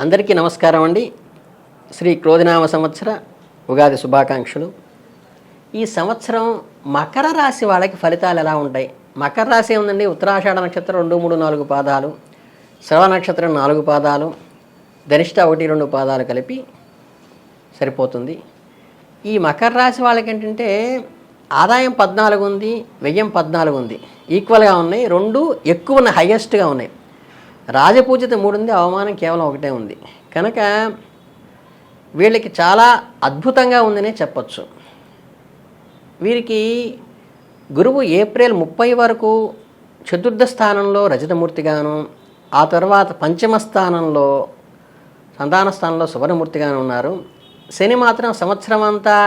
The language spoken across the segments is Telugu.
అందరికీ నమస్కారం అండి. శ్రీ క్రోధినామ సంవత్సర ఉగాది శుభాకాంక్షలు. ఈ సంవత్సరం మకర రాశి వాళ్ళకి ఫలితాలు ఎలా ఉంటాయి? మకర రాశి ఉందండి. ఉత్తరాషాఢ నక్షత్రం 2, 3, 4 పాదాలు, శ్రవణ నక్షత్రం 4 పాదాలు, ధనిష్ట 1, 2 పాదాలు కలిపి సరిపోతుంది. ఈ మకర రాశి వాళ్ళకి ఏంటంటే ఆదాయం 14 ఉంది, వ్యయం 14 ఉంది, ఈక్వల్గా ఉన్నాయి. రెండు ఎక్కువ ఉన్నాయి, హయ్యెస్ట్గా ఉన్నాయి. రాజపూజిత 3 ఉంది, అవమానం కేవలం 1 ఉంది. కనుక వీళ్ళకి చాలా అద్భుతంగా ఉందనే చెప్పచ్చు. వీరికి గురువు ఏప్రిల్ 30 వరకు చతుర్థ స్థానంలో రజతమూర్తిగాను, ఆ తర్వాత పంచమ స్థానంలో సంతాన స్థానంలో సువర్ణమూర్తిగాను ఉన్నారు. శని మాత్రం సంవత్సరం అంతా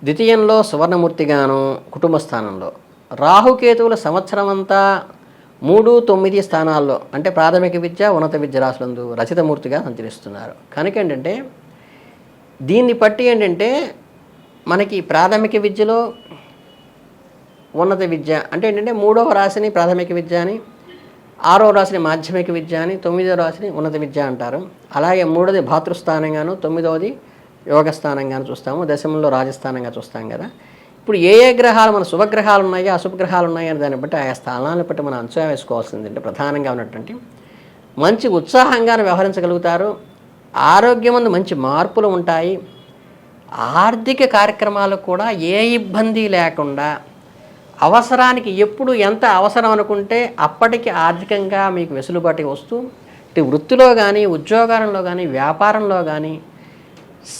ద్వితీయంలో సువర్ణమూర్తిగాను కుటుంబ స్థానంలో, రాహుకేతువుల సంవత్సరం అంతా 3, 9 స్థానాల్లో అంటే ప్రాథమిక విద్య, ఉన్నత విద్య రాశులందు రచితమూర్తిగా సంచరిస్తున్నారు. కనుక ఏంటంటే దీన్ని బట్టి ఏంటంటే మనకి ప్రాథమిక విద్యలో ఉన్నత విద్య అంటే ఏంటంటే 3వ రాశిని ప్రాథమిక విద్య అని, 6వ రాశిని మాధ్యమిక విద్య అని, 9వ రాశిని ఉన్నత విద్య అంటారు. అలాగే 3వది భాతృస్థానంగాను, 9వది యోగస్థానంగాను చూస్తాము, దశమంలో రాజస్థానంగా చూస్తాం కదా. ఇప్పుడు ఏ గ్రహాలు మన శుభగ్రహాలు ఉన్నాయో అశుభగ్రహాలు ఉన్నాయో అని దాన్ని బట్టి ఆయా స్థానాలను బట్టి మనం అంచనా వేసుకోవాల్సింది. అంటే ప్రధానంగా ఉన్నటువంటి మంచి ఉత్సాహంగానే వ్యవహరించగలుగుతారు. ఆరోగ్యమందు మంచి మార్పులు ఉంటాయి. ఆర్థిక కార్యక్రమాలు కూడా ఏ ఇబ్బంది లేకుండా అవసరానికి ఎప్పుడు ఎంత అవసరం అనుకుంటే అప్పటికి ఆర్థికంగా మీకు వెసులుబాటు వస్తూ ఇటు వృత్తిలో కానీ, ఉద్యోగాలలో కానీ, వ్యాపారంలో కానీ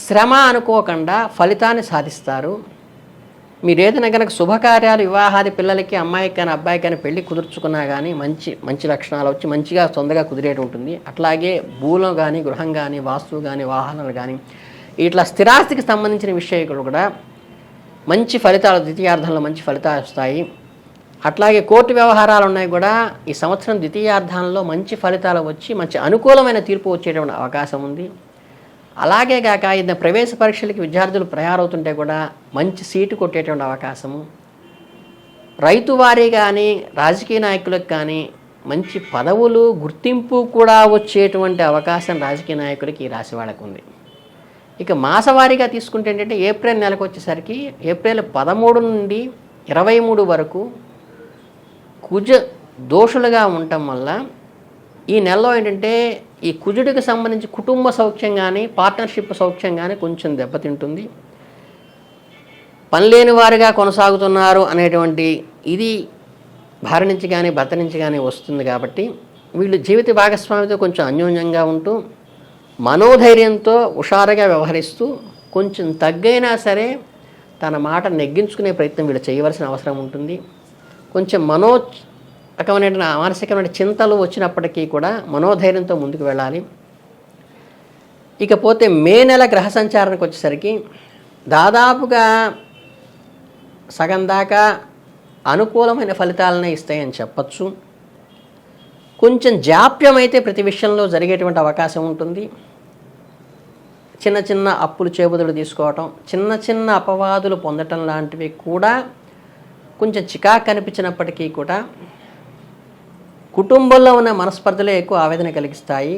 శ్రమ అనుకోకుండా ఫలితాన్ని సాధిస్తారు. మీరు ఏదైనా కనుక శుభకార్యాలు, వివాహాది పిల్లలకి, అమ్మాయికి కానీ అబ్బాయికి కానీ పెళ్లి కుదుర్చుకున్నా కానీ మంచి లక్షణాలు వచ్చి మంచిగా తొందరగా కుదిరేటి ఉంటుంది. అట్లాగే భూలో కానీ, గృహం కానీ, వాస్తువు కానీ, వాహనాలు కానీ ఇట్లా స్థిరాస్తికి సంబంధించిన విషయాలు కూడా మంచి ఫలితాలు, ద్వితీయార్థంలో మంచి ఫలితాలు వస్తాయి. అట్లాగే కోర్టు వ్యవహారాలు ఉన్నాయి కూడా ఈ సంవత్సరం ద్వితీయార్థంలో మంచి ఫలితాలు వచ్చి మంచి అనుకూలమైన తీర్పు వచ్చేటువంటి అవకాశం ఉంది. అలాగే కాక ఇది ప్రవేశ పరీక్షలకి విద్యార్థులు తయారవుతుంటే కూడా మంచి సీటు కొట్టేటువంటి అవకాశము. రైతు వారీ కానీ, రాజకీయ నాయకులకు కానీ మంచి పదవులు, గుర్తింపు కూడా వచ్చేటువంటి అవకాశం రాజకీయ నాయకులకి ఈ రాశి వాళ్ళకు ఉంది. ఇక మాసవారీగా తీసుకుంటే ఏంటంటే ఏప్రిల్ నెలకు వచ్చేసరికి ఏప్రిల్ 13 నుండి 23 వరకు కుజ దోషులుగా ఉండటం వల్ల ఈ నెలలో ఏంటంటే ఈ కుజుడికి సంబంధించి కుటుంబ సౌఖ్యం కానీ, పార్ట్నర్షిప్ సౌఖ్యం కానీ కొంచెం దెబ్బతింటుంది. పనిలేని వారిగా కొనసాగుతున్నారు అనేటువంటి ఇది భార్య నుంచి కానీ, భర్త నుంచి కానీ వస్తుంది. కాబట్టి వీళ్ళు జీవిత భాగస్వామితో కొంచెం అన్యోన్యంగా ఉంటూ మనోధైర్యంతో హుషారుగా వ్యవహరిస్తూ కొంచెం తగ్గైనా సరే తన మాట నెగ్గించుకునే ప్రయత్నం వీళ్ళు చేయవలసిన అవసరం ఉంటుంది. కొంచెం రకమైన మానసికమైన చింతలు వచ్చినప్పటికీ కూడా మనోధైర్యంతో ముందుకు వెళ్ళాలి. ఇకపోతే మే నెల గ్రహ సంచారానికి వచ్చేసరికి దాదాపుగా సగం దాకా అనుకూలమైన ఫలితాలనే ఇస్తాయని చెప్పచ్చు. కొంచెం జాప్యం అయితే ప్రతి విషయంలో జరిగేటువంటి అవకాశం ఉంటుంది. చిన్న చిన్న అప్పులు చేబుదులు తీసుకోవటం, చిన్న చిన్న అపవాదులు పొందటం లాంటివి కూడా కొంచెం చికాకు కనిపించినప్పటికీ కూడా కుటుంబంలో ఉన్న మనస్పర్ధలే ఎక్కువ ఆవేదన కలిగిస్తాయి.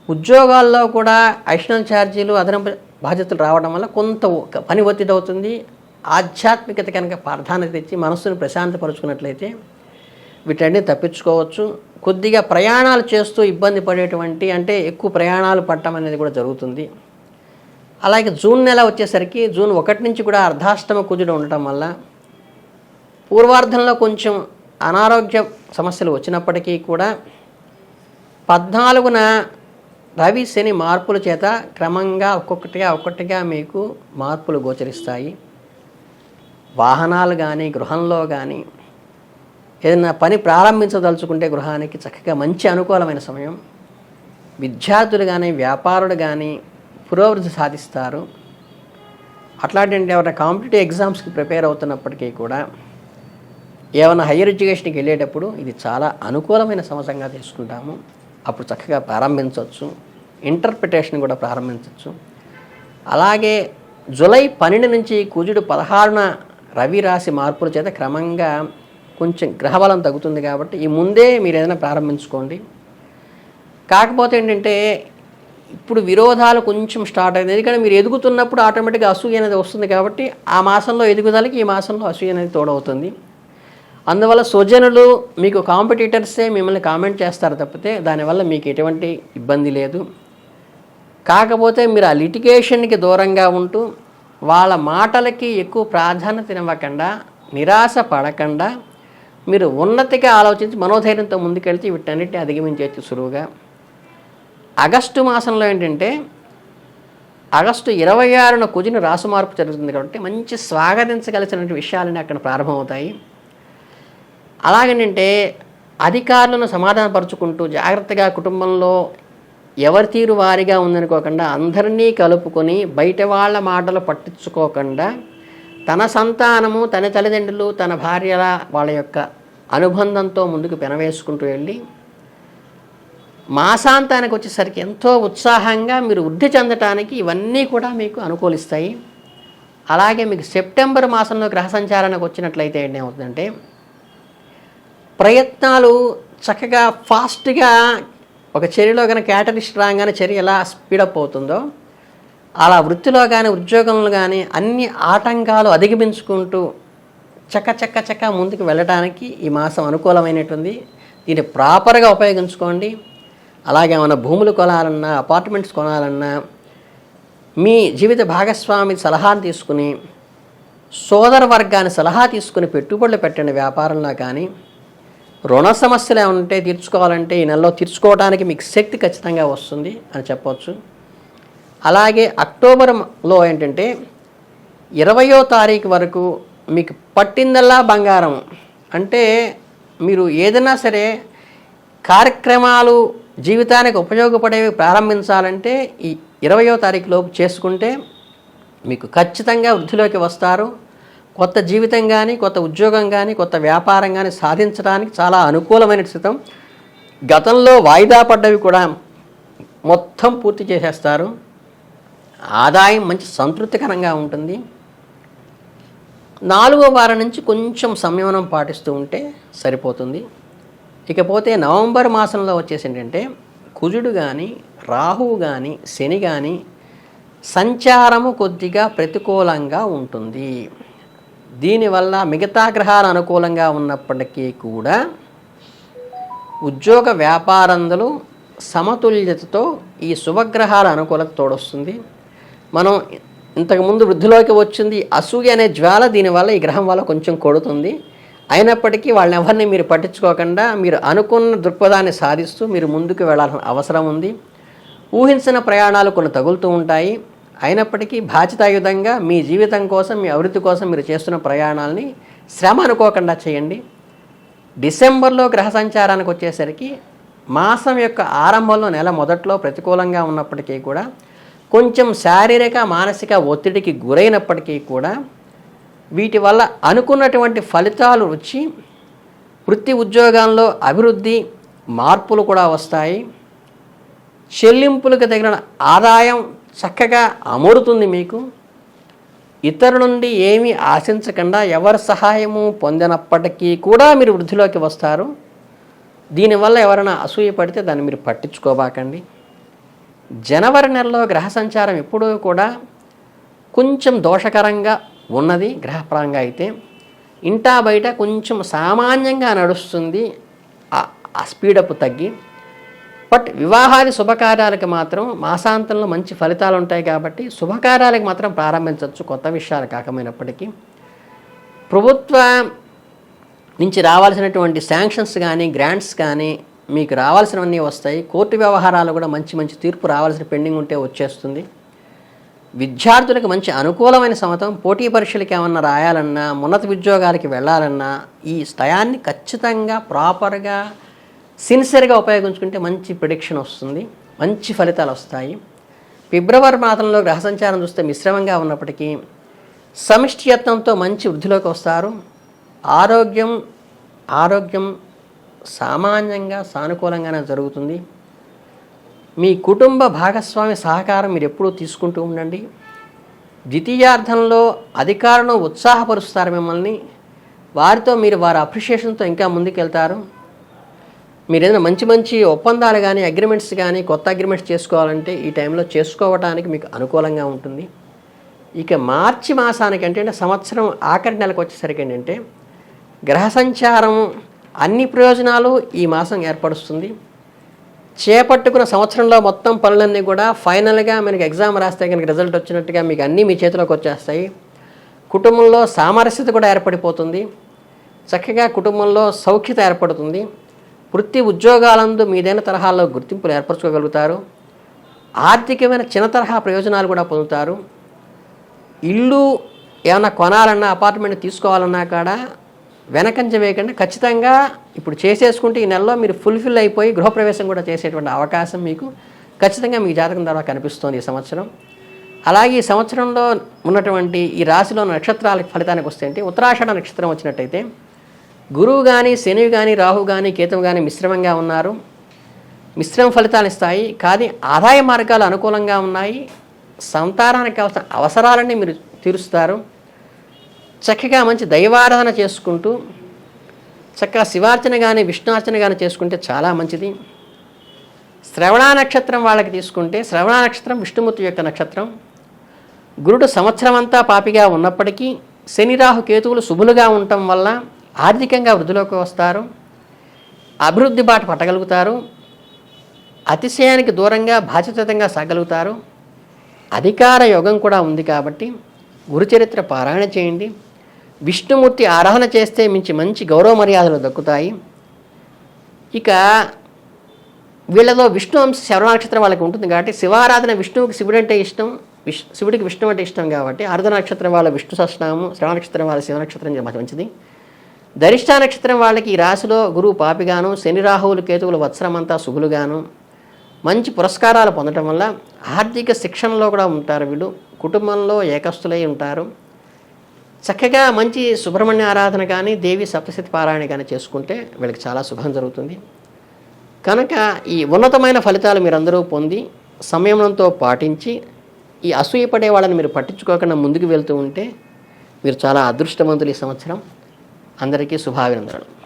ఉద్యోగాల్లో కూడా అడిషనల్ ఛార్జీలు, అదనపు బాధ్యతలు రావడం వల్ల కొంత పని ఒత్తిడి అవుతుంది. ఆధ్యాత్మికత కనుక ప్రాధాన్యత ఇచ్చి మనస్సును ప్రశాంతపరుచుకున్నట్లయితే వీటన్ని తప్పించుకోవచ్చు. కొద్దిగా ప్రయాణాలు చేస్తూ ఇబ్బంది పడేటువంటి అంటే ఎక్కువ ప్రయాణాలు పడటం అనేది కూడా జరుగుతుంది. అలాగే జూన్ నెల వచ్చేసరికి జూన్ 1 నుంచి కూడా అర్ధాష్టమ కుజుడు ఉండటం వల్ల పూర్వార్ధంలో కొంచెం అనారోగ్య సమస్యలు వచ్చినప్పటికీ కూడా 14న రవి శని మార్పుల చేత క్రమంగా ఒక్కొక్కటిగా మీకు మార్పులు గోచరిస్తాయి. వాహనాలు కానీ, గృహంలో కానీ ఏదైనా పని ప్రారంభించదలుచుకుంటే గృహానికి చక్కగా మంచి అనుకూలమైన సమయం. విద్యార్థులు కానీ, వ్యాపారులు కానీ పురోభివృద్ధి సాధిస్తారు. అట్లాంటి ఎవరైనా కాంపిటేటివ్ ఎగ్జామ్స్కి ప్రిపేర్ అవుతున్నప్పటికీ కూడా, ఏమైనా హయ్యర్ ఎడ్యుకేషన్కి వెళ్ళేటప్పుడు ఇది చాలా అనుకూలమైన సంవత్సరంగా తీసుకుంటాము. అప్పుడు చక్కగా ప్రారంభించవచ్చు. ఇంటర్ప్రిటేషన్ కూడా ప్రారంభించవచ్చు. అలాగే జూలై 12 నుంచి కుజుడు 16న రవి రాశి మార్పుల చేత క్రమంగా కొంచెం గ్రహబలం తగ్గుతుంది. కాబట్టి ఈ ముందే మీరు ఏదైనా ప్రారంభించుకోండి. కాకపోతే ఏంటంటే ఇప్పుడు విరోధాలు కొంచెం స్టార్ట్ అయింది. ఎందుకంటే మీరు ఎదుగుతున్నప్పుడు ఆటోమేటిక్గా అసూయ అనేది వస్తుంది కాబట్టి ఆ మాసంలో ఎదుగుదలకి ఈ మాసంలో అసూయ అనేది తోడవుతుంది. అందువల్ల స్వజనులు మీకు కాంపిటీటర్సే మిమ్మల్ని కామెంట్ చేస్తారు తప్పితే దానివల్ల మీకు ఎటువంటి ఇబ్బంది లేదు. కాకపోతే మీరు ఆ లిటిగేషన్కి దూరంగా ఉంటూ వాళ్ళ మాటలకి ఎక్కువ ప్రాధాన్యత ఇవ్వకుండా నిరాశ పడకుండా మీరు ఉన్నతిగా ఆలోచించి మనోధైర్యంతో ముందుకెళ్తే వీటన్నిటిని అధిగమించవచ్చు సులువుగా. ఆగస్టు మాసంలో ఏంటంటే ఆగస్టు 26న కుజుని రాశి మార్పు జరుగుతుంది కాబట్టి మంచి స్వాగతించగలిసిన విషయాలని అక్కడ ప్రారంభమవుతాయి. అలాగేంటంటే అధికారులను సమాధానపరుచుకుంటూ జాగ్రత్తగా కుటుంబంలో ఎవరి తీరు వారిగా ఉందనుకోకుండా అందరినీ కలుపుకొని బయట వాళ్ళ మాటలు పట్టించుకోకుండా తన సంతానము, తన తల్లిదండ్రులు, తన భార్యల వాళ్ళ యొక్క అనుబంధంతో ముందుకు పెనవేసుకుంటూ వెళ్ళి మాసాంతానికి వచ్చేసరికి ఎంతో ఉత్సాహంగా మీరు వృద్ధి చెందటానికి ఇవన్నీ కూడా మీకు అనుకూలిస్తాయి. అలాగే మీకు సెప్టెంబర్ మాసంలో గ్రహ సంచారానికి వచ్చినట్లయితే ఏమవుతుందంటే ప్రయత్నాలు చక్కగా ఫాస్ట్గా ఒక చర్యలో కానీ క్యాటలిస్ట్ రాగానే చర్య ఎలా స్పీడప్ అవుతుందో అలా వృత్తిలో కానీ ఉద్యోగంలో కానీ అన్ని ఆటంకాలు అధిగమించుకుంటూ చక్క ముందుకు వెళ్ళడానికి ఈ మాసం అనుకూలమైనటువంటి. దీన్ని ప్రాపర్గా ఉపయోగించుకోండి. అలాగే ఏమైనా భూములు కొనాలన్నా, అపార్ట్మెంట్స్ కొనాలన్నా మీ జీవిత భాగస్వామి సలహాను తీసుకుని, సోదర వర్గాన్ని సలహా తీసుకుని పెట్టుబడులు పెట్టండి. వ్యాపారంలో కానీ రుణ సమస్యలు ఏమైనా ఉంటే తీర్చుకోవాలంటే ఈ నెలలో తీర్చుకోవడానికి మీకు శక్తి ఖచ్చితంగా వస్తుంది అని చెప్పవచ్చు. అలాగే అక్టోబర్లో ఏంటంటే 20వ తారీఖు వరకు మీకు పట్టిందల్లా బంగారం. అంటే మీరు ఏదైనా సరే కార్యక్రమాలు జీవితానికి ఉపయోగపడేవి ప్రారంభించాలంటే ఈ 20వ తారీఖు లోపు చేసుకుంటే మీకు ఖచ్చితంగా వృద్ధిలోకి వస్తారు. కొత్త జీవితం కానీ, కొత్త ఉద్యోగం కానీ, కొత్త వ్యాపారం కానీ సాధించడానికి చాలా అనుకూలమైన స్థితం. గతంలో వాయిదా పడ్డవి కూడా మొత్తం పూర్తి చేసేస్తారు. ఆదాయం మంచి సంతృప్తికరంగా ఉంటుంది. 4వ వారం నుంచి కొంచెం సంయమనం పాటిస్తూ ఉంటే సరిపోతుంది. ఇకపోతే నవంబర్ మాసంలో వచ్చేసి ఏంటంటే కుజుడు కానీ, రాహువు కానీ, శని కానీ సంచారము కొద్దిగా ప్రతికూలంగా ఉంటుంది. దీనివల్ల మిగతా గ్రహాలు అనుకూలంగా ఉన్నప్పటికీ కూడా ఉద్యోగ వ్యాపారంలో సమతుల్యతతో ఈ శుభగ్రహాల అనుకూలత తోడొస్తుంది. మనం ఇంతకుముందు వృద్ధిలోకి వచ్చింది అసూయ అనే జ్వాల దీనివల్ల ఈ గ్రహం వల్ల కొంచెం కొడుతుంది. అయినప్పటికీ వాళ్ళని ఎవరిని మీరు పట్టించుకోకుండా మీరు అనుకున్న దృక్పథాన్ని సాధిస్తూ మీరు ముందుకు వెళ్ళాల్సిన అవసరం ఉంది. ఊహించిన ప్రయాణాలు కొన్ని తగులుతూ ఉంటాయి. అయినప్పటికీ బాధ్యతాయుతంగా మీ జీవితం కోసం, మీ అభివృద్ధి కోసం మీరు చేస్తున్న ప్రయాణాలని శ్రమ అనుకోకుండా చేయండి. డిసెంబర్లో గ్రహ సంచారానికి వచ్చేసరికి మాసం యొక్క ఆరంభంలో నెల మొదట్లో ప్రతికూలంగా ఉన్నప్పటికీ కూడా కొంచెం శారీరక మానసిక ఒత్తిడికి గురైనప్పటికీ కూడా వీటి వల్ల అనుకున్నటువంటి ఫలితాలు వచ్చి వృత్తి ఉద్యోగాల్లో అభివృద్ధి మార్పులు కూడా వస్తాయి. చెల్లింపులకు తగిన ఆదాయం చక్కగా అమరుతుంది. మీకు ఇతరుల నుండి ఏమీ ఆశించకుండా ఎవరి సహాయము పొందినప్పటికీ కూడా మీరు వృద్ధిలోకి వస్తారు. దీనివల్ల ఎవరైనా అసూయ పడితే దాన్ని మీరు పట్టించుకోబాకండి. జనవరి నెలలో గ్రహ సంచారం ఎప్పుడూ కూడా కొంచెం దోషకరంగా ఉన్నది. గ్రహపరంగా అయితే ఇంటా బయట కొంచెం సామాన్యంగా నడుస్తుంది, ఆ స్పీడప్ తగ్గి. బట్ వివాహాది శుభకార్యాలకు మాత్రం మాసాంతంలో మంచి ఫలితాలు ఉంటాయి కాబట్టి శుభకార్యాలకు మాత్రం ప్రారంభించవచ్చు, కొత్త విషయాలు కాకపోయినప్పటికీ. ప్రభుత్వ నుంచి రావాల్సినటువంటి శాంక్షన్స్ కానీ, గ్రాంట్స్ కానీ మీకు రావాల్సినవన్నీ వస్తాయి. కోర్టు వ్యవహారాలు కూడా మంచి తీర్పు రావాల్సిన పెండింగ్ ఉంటే వచ్చేస్తుంది. విద్యార్థులకు మంచి అనుకూలమైన సమతం. పోటీ పరీక్షలకి ఏమన్నా రాయాలన్నా, ఉన్నత ఉద్యోగాలకి వెళ్ళాలన్నా ఈ టయాన్ని ఖచ్చితంగా ప్రాపర్గా సిన్సియర్గా ఉపయోగించుకుంటే మంచి ప్రిడిక్షన్ వస్తుంది, మంచి ఫలితాలు వస్తాయి. ఫిబ్రవరి మాసంలో గ్రహ సంచారం చూస్తే మిశ్రమంగా ఉన్నప్పటికీ సమిష్టి యత్నంతో మంచి వృద్ధిలోకి వస్తారు. ఆరోగ్యం సామాన్యంగా సానుకూలంగానే జరుగుతుంది. మీ కుటుంబ భాగస్వామి సహకారం మీరు ఎప్పుడూ తీసుకుంటూ ఉండండి. ద్వితీయార్థంలో అధికారులను ఉత్సాహపరుస్తారు మిమ్మల్ని. వారితో మీరు వారి అప్రిషియేషన్తో ఇంకా ముందుకెళ్తారు. మీరు ఏదైనా మంచి మంచి ఒప్పందాలు కానీ అగ్రిమెంట్స్ కానీ కొత్త అగ్రిమెంట్స్ చేసుకోవాలంటే ఈ టైంలో చేసుకోవడానికి మీకు అనుకూలంగా ఉంటుంది. ఇక మార్చి మాసానికి అంటే సంవత్సరం ఆఖరి నెలకు వచ్చేసరికి ఏంటంటే గ్రహ సంచారం అన్ని ప్రయోజనాలు ఈ మాసం ఏర్పరుస్తుంది. చేపట్టుకున్న సంవత్సరంలో మొత్తం పనులన్నీ కూడా ఫైనల్గా మనకి ఎగ్జామ్ రాస్తే కనుక రిజల్ట్ వచ్చినట్టుగా మీకు అన్నీ మీ చేతిలోకి వచ్చేస్తాయి. కుటుంబంలో సామరస్యత కూడా ఏర్పడిపోతుంది. చక్కగా కుటుంబంలో సౌఖ్యత ఏర్పడుతుంది. వృత్తి ఉద్యోగాలందు మీదైన తరహాల్లో గుర్తింపులు ఏర్పరచుకోగలుగుతారు. ఆర్థికమైన చిన్న తరహా ప్రయోజనాలు కూడా పొందుతారు. ఇల్లు ఏమైనా కొనాలన్నా అపార్ట్మెంట్ తీసుకోవాలన్నా కూడా వెనకంజ వేయకుండా ఖచ్చితంగా ఇప్పుడు చేసేసుకుంటే ఈ నెలలో మీరు ఫుల్ఫిల్ అయిపోయి గృహప్రవేశం కూడా చేసేటువంటి అవకాశం మీకు ఖచ్చితంగా మీ జాతకం ద్వారా కనిపిస్తోంది ఈ సంవత్సరం. అలాగే ఈ సంవత్సరంలో ఉన్నటువంటి ఈ రాశిలో నక్షత్రాల ఫలితానికి వస్తే అంటే ఉత్తరాషాఢ నక్షత్రం వచ్చినట్టయితే గురువు కానీ శని కానీ రాహు కానీ కేతువు కానీ మిశ్రమంగా ఉన్నారు. మిశ్రమ ఫలితాలు ఇస్తాయి. కానీ ఆదాయ మార్గాలు అనుకూలంగా ఉన్నాయి. సంతానానికి కావాల్సిన అవసరాలన్నీ మీరు తీరుస్తారు. చక్కగా మంచి దైవారాధన చేసుకుంటూ చక్కగా శివార్చన కానీ విష్ణుర్చన కానీ చేసుకుంటే చాలా మంచిది. శ్రవణ నక్షత్రం వాళ్ళకి తీసుకుంటే శ్రవణ నక్షత్రం విష్ణుమూర్తి యొక్క నక్షత్రం. గురుడు సంవత్సరం అంతా పాపిగా ఉన్నప్పటికీ శని రాహు కేతువులు శుభులుగా ఉండటం వల్ల ఆర్థికంగా వృద్ధిలోకి వస్తారు. అభివృద్ధి బాట పట్టగలుగుతారు. అతిశయానికి దూరంగా బాధ్యతంగా సాగలుగుతారు. అధికార యోగం కూడా ఉంది కాబట్టి గురుచరిత్ర పారాయణ చేయండి. విష్ణుమూర్తి ఆరాధన చేస్తే మంచి గౌరవ మర్యాదలు దక్కుతాయి. ఇక వీళ్ళలో విష్ణు అంశ శ్రవణ నక్షత్రం వాళ్ళకి ఉంటుంది కాబట్టి శివారాధన విష్ణువుకి శివుడు అంటే ఇష్టం, శివుడికి విష్ణు అంటే ఇష్టం కాబట్టి ఆరుద్ర నక్షత్రం వాళ్ళ విష్ణు సహస్రనామం, శ్రవణ నక్షత్రం వాళ్ళ శివ నక్షత్రం మంచిది. ధరిష్ట నక్షత్రం వాళ్ళకి ఈ రాశిలో గురువు పాపిగాను శని రాహువులు కేతువులు వత్సరమంతా శుభులుగాను మంచి పురస్కారాలు పొందడం వల్ల ఆర్థిక శిక్షణలో కూడా ఉంటారు. వీళ్ళు కుటుంబంలో ఏకస్తులై ఉంటారు. చక్కగా మంచి సుబ్రహ్మణ్య ఆరాధన కానీ దేవి సప్తశతి పారాయణ కానీ చేసుకుంటే వీళ్ళకి చాలా శుభం జరుగుతుంది. కనుక ఈ ఉన్నతమైన ఫలితాలు మీరందరూ పొంది సంయమనంతో పాటించి ఈ అసూయపడే వాళ్ళని మీరు పట్టించుకోకుండా ముందుకు వెళ్తూ ఉంటే మీరు చాలా అదృష్టవంతులు ఈ సంవత్సరం. అందరికీ శుభాభినందనలు.